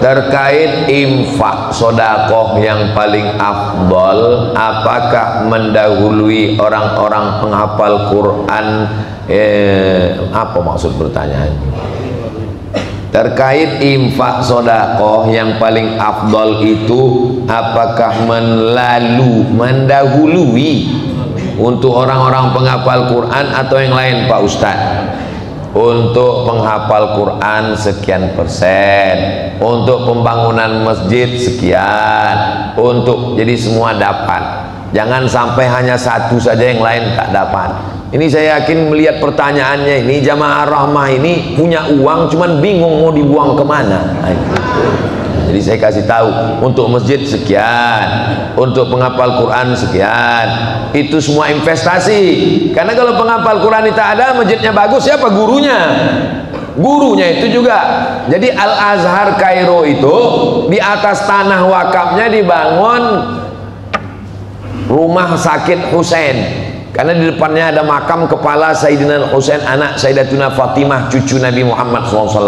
terkait infak sodakoh yang paling afdol, apakah mendahului orang-orang penghafal Quran? Apa maksud pertanyaan? Terkait infak sodakoh yang paling afdol itu, apakah mendahului untuk orang-orang penghafal Quran atau yang lain, Pak Ustadz? Untuk penghafal Quran sekian persen, untuk pembangunan masjid sekian, untuk jadi semua dapat. Jangan sampai hanya satu saja yang lain tak dapat. Ini saya yakin melihat pertanyaannya ini, jamaah rahmah ini punya uang cuman bingung mau dibuang kemana. Jadi saya kasih tahu, untuk masjid sekian, untuk penghafal Quran sekian, itu semua investasi. Karena kalau penghafal Quran itu ada, masjidnya bagus, siapa gurunya? Gurunya itu juga. Jadi Al Azhar Kairo itu di atas tanah wakafnya dibangun rumah sakit Husain. Karena di depannya ada makam kepala Sayyidina Husain, anak Sayyidatuna Fatimah, cucu Nabi Muhammad SAW.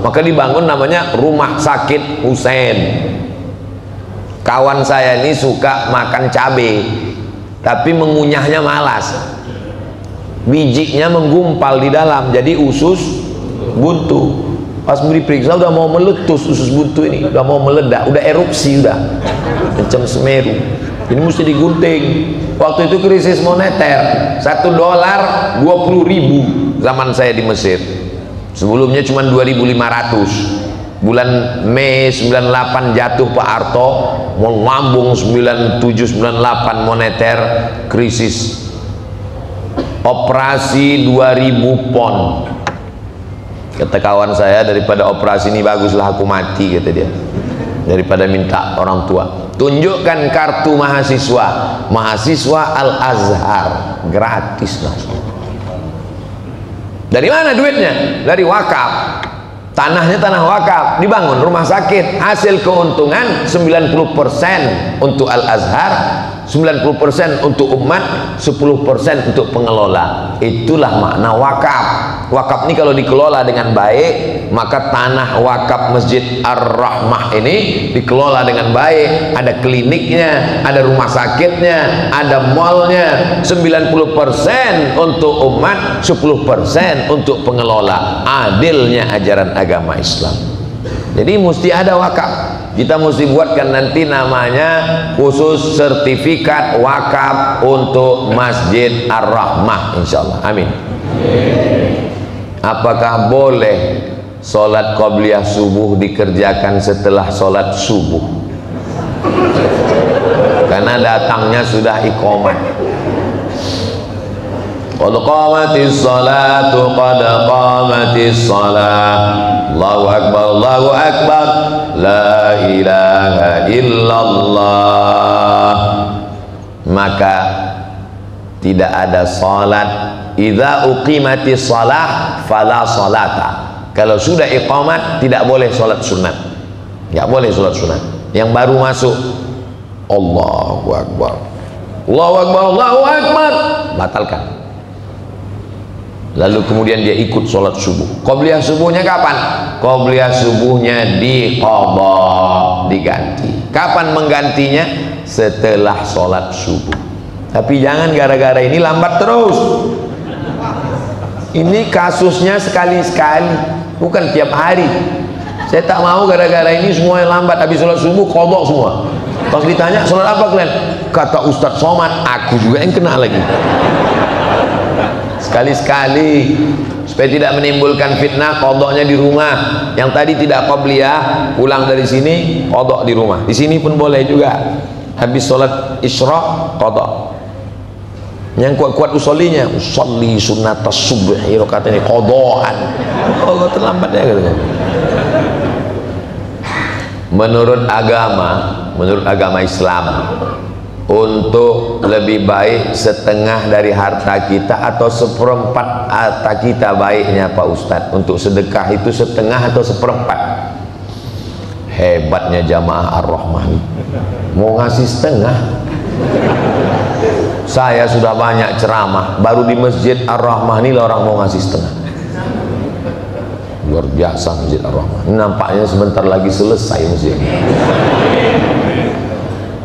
Maka dibangun namanya Rumah Sakit Husain. Kawan saya ini suka makan cabai, tapi mengunyahnya malas. Bijinya menggumpal di dalam, jadi usus buntu. Pas beri periksa udah mau meletus usus buntu ini, udah mau meledak, udah erupsi, udah macam Semeru. Ini mesti digunting. Waktu itu krisis moneter, $1 20.000 zaman saya di Mesir. Sebelumnya cuma 2.500. Bulan Mei 98 jatuh Pak Harto, melambung 97-98 moneter, krisis. Operasi 2.000 pon. Kata kawan saya, daripada operasi ini baguslah aku mati, kata dia, daripada minta orang tua. Tunjukkan kartu mahasiswa, mahasiswa Al Azhar, gratis mas. Dari mana duitnya? Dari wakaf. Tanahnya tanah wakaf, dibangun rumah sakit. Hasil keuntungan 90% untuk Al Azhar, 90% untuk umat, 10% untuk pengelola. Itulah makna wakaf. Wakaf ini kalau dikelola dengan baik, maka tanah wakaf Masjid Ar-Rahmah ini dikelola dengan baik. Ada kliniknya, ada rumah sakitnya, ada malnya. 90% untuk umat, 10% untuk pengelola. Adilnya ajaran agama Islam. Jadi mesti ada wakaf. Kita mesti buatkan nanti namanya khusus sertifikat wakaf untuk Masjid Ar-Rahmah, insyaallah. Amin. Apakah boleh sholat qobliyah subuh dikerjakan setelah sholat subuh? Karena datangnya sudah iqamah. Qad qamatis salatu, qad qamatis salat, Allahu akbar, Allahu akbar, la ilaha illallah. Maka tidak ada salat. Idza uqimatis salah fala salata. Kalau sudah iqamat tidak boleh salat sunat. Enggak boleh salat sunat. Yang baru masuk Allahu akbar, Allahu akbar, Allahu akbar, batalkan. Lalu kemudian dia ikut sholat subuh. Qobliyah subuhnya kapan? Qobliyah subuhnya diqadha, diganti. Kapan menggantinya? Setelah sholat subuh. Tapi jangan gara-gara ini lambat terus. Ini kasusnya sekali-sekali, bukan tiap hari. Saya tak mau gara-gara ini semua yang lambat habis sholat subuh qadha semua. Pas ditanya sholat apa kalian? Kata Ustadz Somad, aku juga yang kena lagi. Sekali-sekali, supaya tidak menimbulkan fitnah, qadhanya di rumah. Yang tadi tidak qobliyah, pulang dari sini qadha di rumah. Di sini pun boleh juga. Habis sholat isyraq qadha. Yang kuat-kuat usollinya, usolli sunnatas subhi, rakaat ini qadhaan. Oh, terlambat ya gitu. Menurut agama Islam, untuk lebih baik setengah dari harta kita atau seperempat harta kita baiknya Pak Ustadz. Untuk sedekah itu setengah atau seperempat. Hebatnya jamaah Ar-Rahmah, mau ngasih setengah. Saya sudah banyak ceramah, baru di Masjid Ar-Rahmah ini orang mau ngasih setengah. luar biasa Masjid Ar-Rahmah. Ini nampaknya sebentar lagi selesai masjid.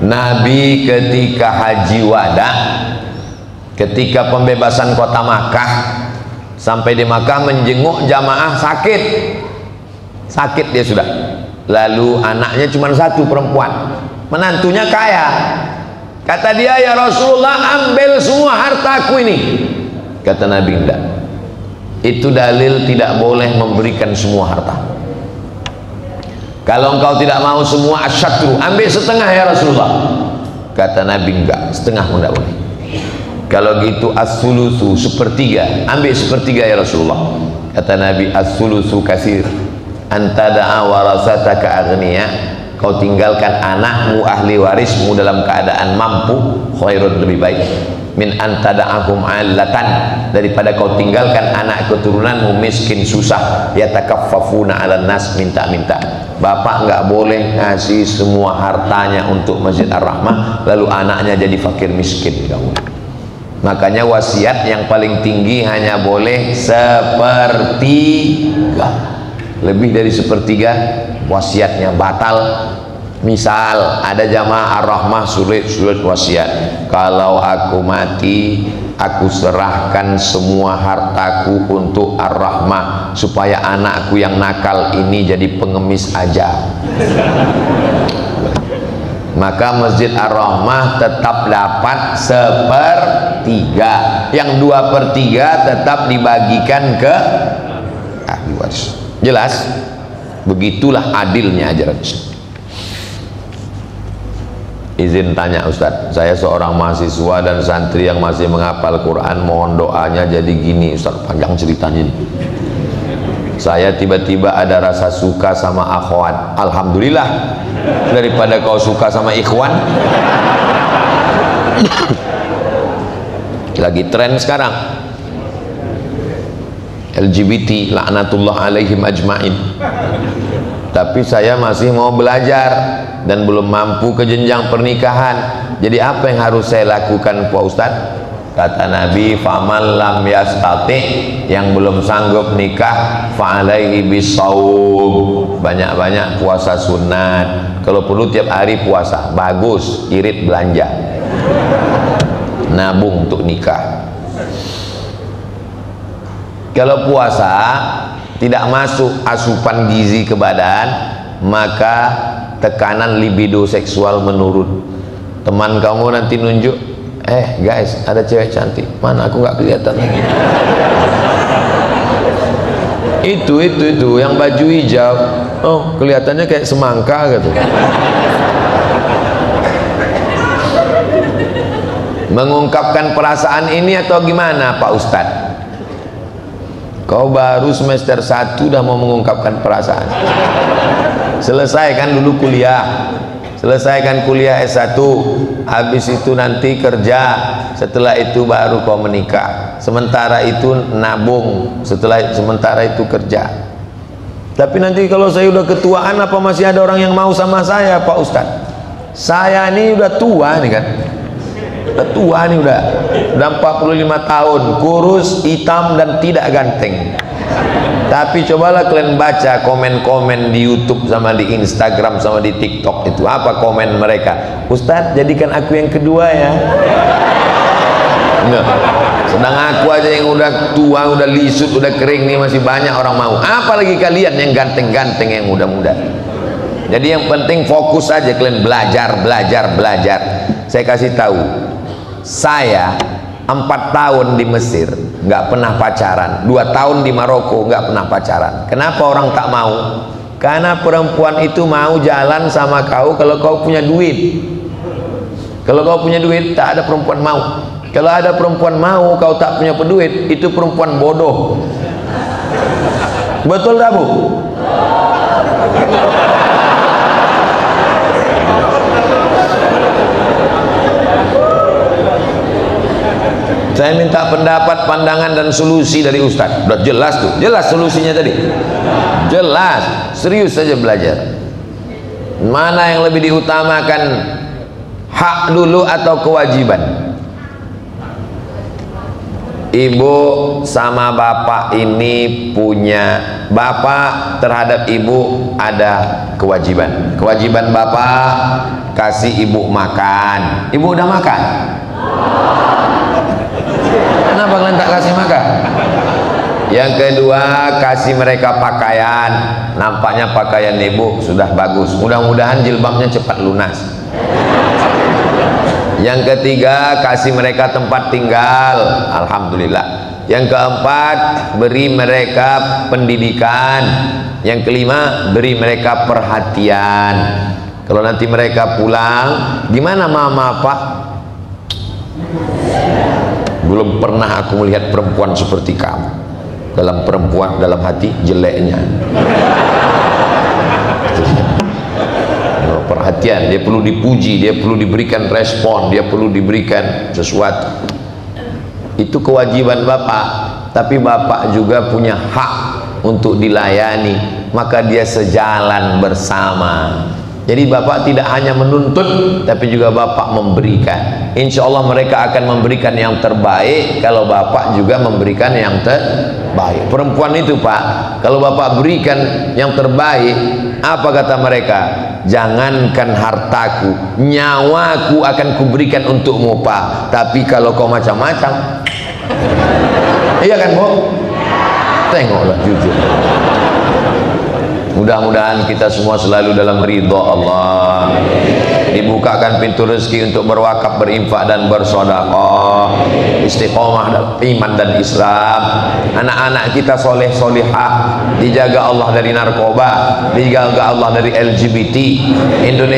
Nabi ketika haji wada, ketika pembebasan kota Makkah, sampai di Makkah menjenguk jamaah sakit dia sudah. Lalu anaknya cuma satu perempuan, menantunya kaya. Kata dia, ya Rasulullah, ambil semua hartaku ini. Kata Nabi, enggak, itu dalil tidak boleh memberikan semua harta. Kalau engkau tidak mau semua, asyatru, ambil setengah ya Rasulullah. Kata Nabi, enggak, setengah pun tidak boleh. Kalau gitu as-sulusu, sepertiga, ambil sepertiga ya Rasulullah. Kata Nabi, as-sulusu kasir, antada'a warasataka aghniya, kau tinggalkan anakmu ahli warismu dalam keadaan mampu, khairun, lebih baik, min antada'ahum allatan, daripada kau tinggalkan anak keturunanmu miskin susah, yatakaffafuna 'alan nas, minta-minta. Bapak nggak boleh ngasih semua hartanya untuk Masjid Ar-Rahmah lalu anaknya jadi fakir miskin. Makanya wasiat yang paling tinggi hanya boleh sepertiga. Lebih dari sepertiga wasiatnya batal. Misal ada jamaah Ar-Rahmah sulit wasiat, kalau aku mati aku serahkan semua hartaku untuk Ar-Rahmah supaya anakku yang nakal ini jadi pengemis aja. Maka Masjid Ar-Rahmah tetap dapat sepertiga, yang 2/3 tetap dibagikan ke ahli waris. Jelas? Begitulah adilnya ajaran Islam. Izin tanya Ustadz, saya seorang mahasiswa dan santri yang masih menghafal Quran, mohon doanya. Jadi gini Ustadz, panjang ceritanya ini. Saya tiba-tiba ada rasa suka sama akhwat. Alhamdulillah, daripada kau suka sama ikhwan. Lagi tren sekarang LGBT, laknatullah alaihim ajmain. Tapi saya masih mau belajar dan belum mampu ke jenjang pernikahan. Jadi apa yang harus saya lakukan Pak Ustadz? Kata Nabi, faman lam yastati, yang belum sanggup nikah, fa'alaihi bisawm, banyak-banyak puasa sunat. Kalau perlu tiap hari puasa, bagus, irit belanja, nabung untuk nikah. Kalau puasa tidak masuk asupan gizi ke badan, maka tekanan libido seksual menurun. Teman kamu nanti nunjuk, guys, ada cewek cantik, mana aku nggak kelihatan lagi. itu yang baju hijau, oh kelihatannya kayak semangka gitu. Mengungkapkan perasaan ini atau gimana Pak Ustadz? Kau baru semester 1 udah mau mengungkapkan perasaan. Selesaikan dulu kuliah, selesaikan kuliah S1, habis itu nanti kerja, setelah itu baru kau menikah. Sementara itu nabung, sementara itu kerja. Tapi nanti kalau saya udah ketuaan, apa masih ada orang yang mau sama saya Pak Ustadz? Saya ini udah tua nih kan, udah tua nih, udah 45 tahun, kurus, hitam dan tidak ganteng. Tapi cobalah kalian baca komen-komen di YouTube sama di Instagram sama di TikTok itu, apa komen mereka? Ustadz, jadikan aku yang kedua ya. Nah, sedang aku aja yang udah tua, udah lisut, udah kering nih masih banyak orang mau. Apalagi kalian yang ganteng-ganteng, yang muda-muda. Jadi yang penting fokus aja kalian belajar. Saya kasih tahu, saya 4 tahun di Mesir nggak pernah pacaran, 2 tahun di Maroko nggak pernah pacaran. Kenapa orang tak mau? Karena perempuan itu mau jalan sama kau kalau kau punya duit. Kalau kau punya duit, tak ada perempuan mau. Kalau ada perempuan mau kau tak punya duit, itu perempuan bodoh. Betul tak Bu? Saya minta pendapat, pandangan dan solusi dari Ustadz. Udah jelas tuh, jelas solusinya tadi, jelas. Serius saja belajar. Mana yang lebih diutamakan, hak dulu atau kewajiban? ibu sama bapak ini punya, bapak terhadap ibu ada kewajiban. Kewajiban bapak kasih ibu makan. Ibu udah makan? Kenapa kalian tak kasih makan? Yang kedua, kasih mereka pakaian. Nampaknya pakaian ibu sudah bagus, mudah-mudahan jilbabnya cepat lunas. Yang ketiga, kasih mereka tempat tinggal. Alhamdulillah. Yang keempat, beri mereka pendidikan. Yang kelima, beri mereka perhatian. Kalau nanti mereka pulang, gimana mama pak? Belum pernah aku melihat perempuan seperti kamu. Dalam perempuan, dalam hati jeleknya. Perhatian, dia perlu dipuji, dia perlu diberikan respon, dia perlu diberikan sesuatu. Itu kewajiban bapak. Tapi bapak juga punya hak untuk dilayani, maka dia sejalan bersama. Jadi bapak tidak hanya menuntut, tapi juga bapak memberikan. Insya Allah mereka akan memberikan yang terbaik kalau bapak juga memberikan yang terbaik. Perempuan itu pak, kalau bapak berikan yang terbaik, apa kata mereka? Jangankan hartaku, nyawaku akan kuberikan untukmu pak. Tapi kalau kau macam-macam, iya kan bu? Tengoklah jujur. Mudah-mudahan kita semua selalu dalam ridha Allah. Dibukakan pintu rezeki untuk berwakaf, berinfak dan bersedekah. Istiqomah dalam iman dan Islam. Anak-anak kita soleh solihah, dijaga Allah dari narkoba, dijaga Allah dari LGBT. Indonesia